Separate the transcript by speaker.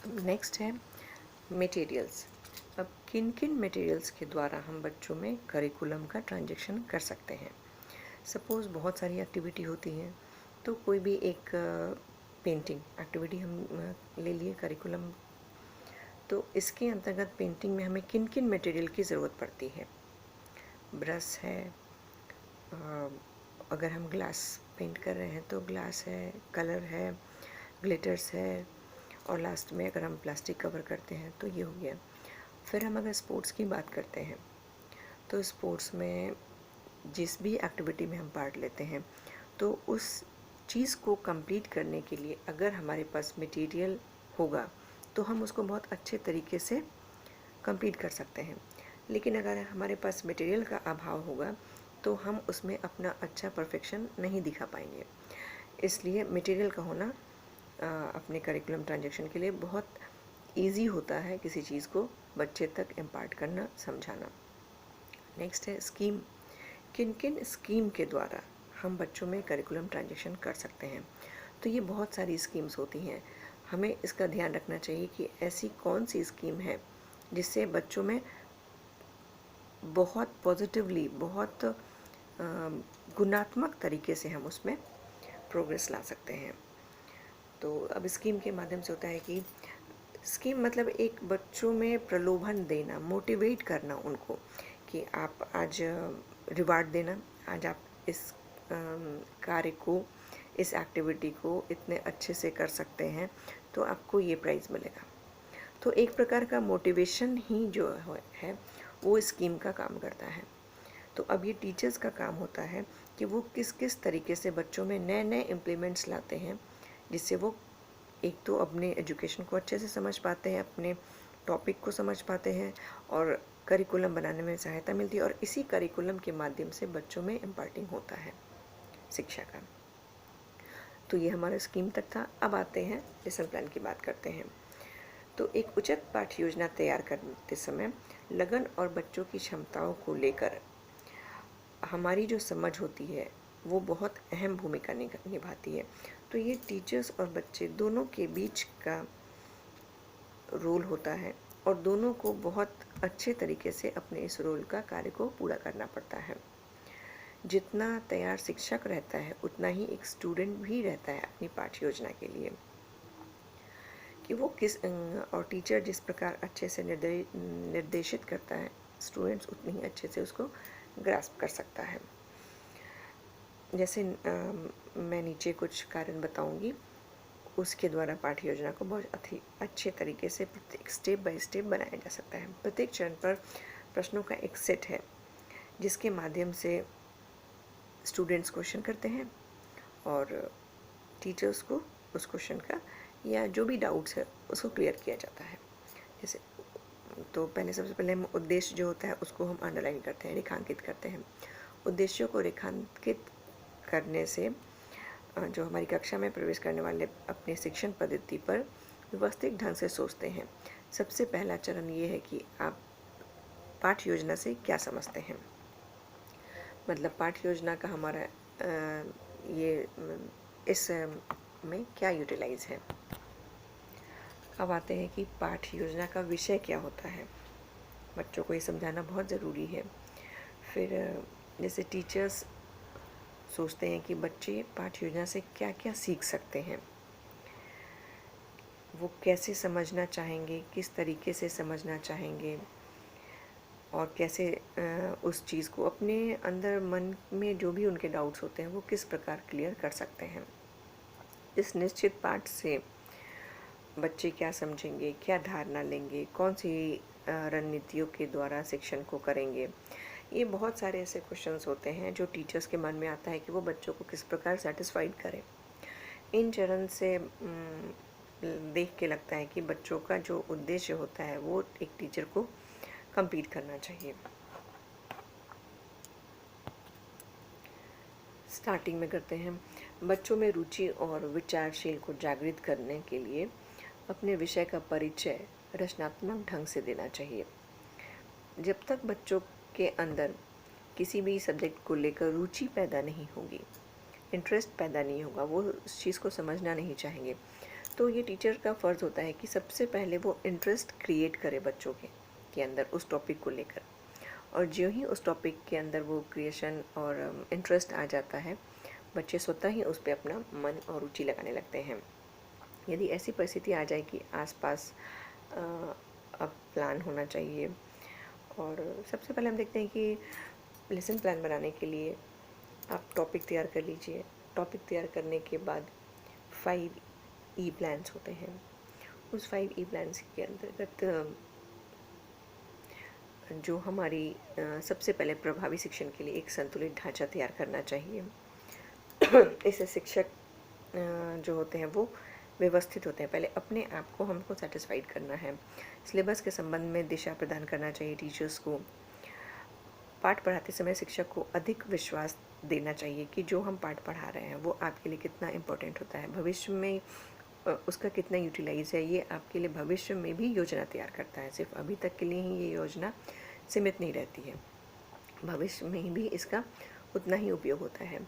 Speaker 1: Next है materials. अब किन किन मटेरियल्स के द्वारा हम बच्चों में करिकुलम का ट्रांजेक्शन कर सकते हैं। सपोज़ बहुत सारी एक्टिविटी होती हैं, तो कोई भी एक पेंटिंग एक्टिविटी हम ले लिए करिकुलम, तो इसके अंतर्गत पेंटिंग में हमें किन किन मटेरियल की ज़रूरत पड़ती है। ब्रश है, अगर हम ग्लास पेंट कर रहे हैं तो ग्लास है, कलर है, ग्लिटर्स है, और लास्ट में अगर हम प्लास्टिक कवर करते हैं तो ये हो गया। फिर हम अगर स्पोर्ट्स की बात करते हैं तो स्पोर्ट्स में जिस भी एक्टिविटी में हम पार्ट लेते हैं तो उस चीज़ को कंप्लीट करने के लिए अगर हमारे पास मटेरियल होगा तो हम उसको बहुत अच्छे तरीके से कंप्लीट कर सकते हैं। लेकिन अगर हमारे पास मटेरियल का अभाव होगा तो हम उसमें अपना अच्छा परफेक्शन नहीं दिखा पाएंगे। इसलिए मटेरियल का होना अपने करिकुलम ट्रांजेक्शन के लिए बहुत इजी होता है किसी चीज़ को बच्चे तक इम्पार्ट करना, समझाना। नेक्स्ट है स्कीम। किन किन स्कीम के द्वारा हम बच्चों में करिकुलम ट्रांजेक्शन कर सकते हैं। तो ये बहुत सारी स्कीम्स होती हैं, हमें इसका ध्यान रखना चाहिए कि ऐसी कौन सी स्कीम है जिससे बच्चों में बहुत पॉजिटिवली, बहुत गुणात्मक तरीके से हम उसमें प्रोग्रेस ला सकते हैं। तो अब स्कीम के माध्यम से होता है कि स्कीम मतलब एक बच्चों में प्रलोभन देना, मोटिवेट करना उनको कि आप आज रिवार्ड देना, आज आप इस कार्य को, इस एक्टिविटी को इतने अच्छे से कर सकते हैं तो आपको ये प्राइज़ मिलेगा। तो एक प्रकार का मोटिवेशन ही जो है वो स्कीम का काम करता है। तो अब ये टीचर्स का काम होता है कि वो किस किस तरीके से बच्चों में नए नए इम्प्लीमेंट्स लाते हैं जिससे वो एक तो अपने एजुकेशन को अच्छे से समझ पाते हैं, अपने टॉपिक को समझ पाते हैं और करिकुलम बनाने में सहायता मिलती है, और इसी करिकुलम के माध्यम से बच्चों में इम्पार्टिंग होता है शिक्षा का। तो ये हमारा स्कीम तक था। अब आते हैं लेसन प्लान की बात करते हैं। तो एक उचित पाठ्य योजना तैयार करते समय लगन और बच्चों की क्षमताओं को लेकर हमारी जो समझ होती है वो बहुत अहम भूमिका निभाती है। तो ये टीचर्स और बच्चे दोनों के बीच का रोल होता है और दोनों को बहुत अच्छे तरीके से अपने इस रोल का कार्य को पूरा करना पड़ता है। जितना तैयार शिक्षक रहता है उतना ही एक स्टूडेंट भी रहता है अपनी पाठ्य योजना के लिए, कि वो किस और टीचर जिस प्रकार अच्छे से निर्देशित करता है, स्टूडेंट्स उतनी ही अच्छे से उसको ग्रास्प कर सकता है। जैसे मैं नीचे कुछ कारण बताऊंगी, उसके द्वारा पाठ्य योजना को बहुत अच्छे तरीके से प्रत्येक स्टेप बाय स्टेप बनाया जा सकता है। प्रत्येक चरण पर प्रश्नों का एक सेट है जिसके माध्यम से स्टूडेंट्स क्वेश्चन करते हैं और टीचर्स को उस क्वेश्चन का या जो भी डाउट्स है उसको क्लियर किया जाता है। जैसे तो सबसे पहले हम उद्देश्य जो होता है उसको हम अंडरलाइन करते हैं, रेखांकित करते हैं। उद्देश्यों को रेखांकित करने से जो हमारी कक्षा में प्रवेश करने वाले अपने शिक्षण पद्धति पर व्यवस्थित ढंग से सोचते हैं। सबसे पहला चरण ये है कि आप पाठ्य योजना से क्या समझते हैं, मतलब पाठ्य योजना का हमारा ये इस में क्या यूटिलाइज है। अब आते हैं कि पाठ्य योजना का विषय क्या होता है, बच्चों को ये समझाना बहुत ज़रूरी है। फिर जैसे टीचर्स सोचते हैं कि बच्चे पाठ्य योजना से क्या क्या सीख सकते हैं, वो कैसे समझना चाहेंगे, किस तरीके से समझना चाहेंगे और कैसे उस चीज़ को अपने अंदर मन में जो भी उनके डाउट्स होते हैं वो किस प्रकार क्लियर कर सकते हैं। इस निश्चित पाठ से बच्चे क्या समझेंगे, क्या धारणा लेंगे, कौन सी रणनीतियों के द्वारा शिक्षण को करेंगे। ये बहुत सारे ऐसे क्वेश्चंस होते हैं जो टीचर्स के मन में आता है कि वो बच्चों को किस प्रकार सेटिस्फाइड करें। इन चरण से देख के लगता है कि बच्चों का जो उद्देश्य होता है वो एक टीचर को कंप्लीट करना चाहिए। स्टार्टिंग में करते हैं, बच्चों में रुचि और विचारशील को जागृत करने के लिए अपने विषय का परिचय रचनात्मक ढंग से देना चाहिए। जब तक बच्चों के अंदर किसी भी सब्जेक्ट को लेकर रुचि पैदा नहीं होगी, इंटरेस्ट पैदा नहीं होगा, वो उस चीज़ को समझना नहीं चाहेंगे, तो ये टीचर का फ़र्ज़ होता है कि सबसे पहले वो इंटरेस्ट क्रिएट करे बच्चों के अंदर उस टॉपिक को लेकर, और जो ही उस टॉपिक के अंदर वो क्रिएशन और इंटरेस्ट आ जाता है, बच्चे स्वतः ही उस पे अपना मन और रुचि लगाने लगते हैं। यदि ऐसी परिस्थिति आ जाए कि आसपास अब प्लान होना चाहिए, और सबसे पहले हम देखते हैं कि लेसन प्लान बनाने के लिए आप टॉपिक तैयार कर लीजिए। टॉपिक तैयार करने के बाद 5 ई प्लान्स होते हैं। उस 5 ई प्लान्स के अंतर्गत जो हमारी सबसे पहले प्रभावी शिक्षण के लिए एक संतुलित ढांचा तैयार करना चाहिए। इससे शिक्षक जो होते हैं वो व्यवस्थित होते हैं। पहले अपने आप को हमको सेटिस्फाइड करना है। सिलेबस के संबंध में दिशा प्रदान करना चाहिए टीचर्स को। पाठ पढ़ाते समय शिक्षक को अधिक विश्वास देना चाहिए कि जो हम पाठ पढ़ा रहे हैं वो आपके लिए कितना इम्पोर्टेंट होता है, भविष्य में उसका कितना यूटिलाइज है, ये आपके लिए भविष्य में भी योजना तैयार करता है। सिर्फ अभी तक के लिए ही ये योजना सीमित नहीं रहती है, भविष्य में भी इसका उतना ही उपयोग होता है।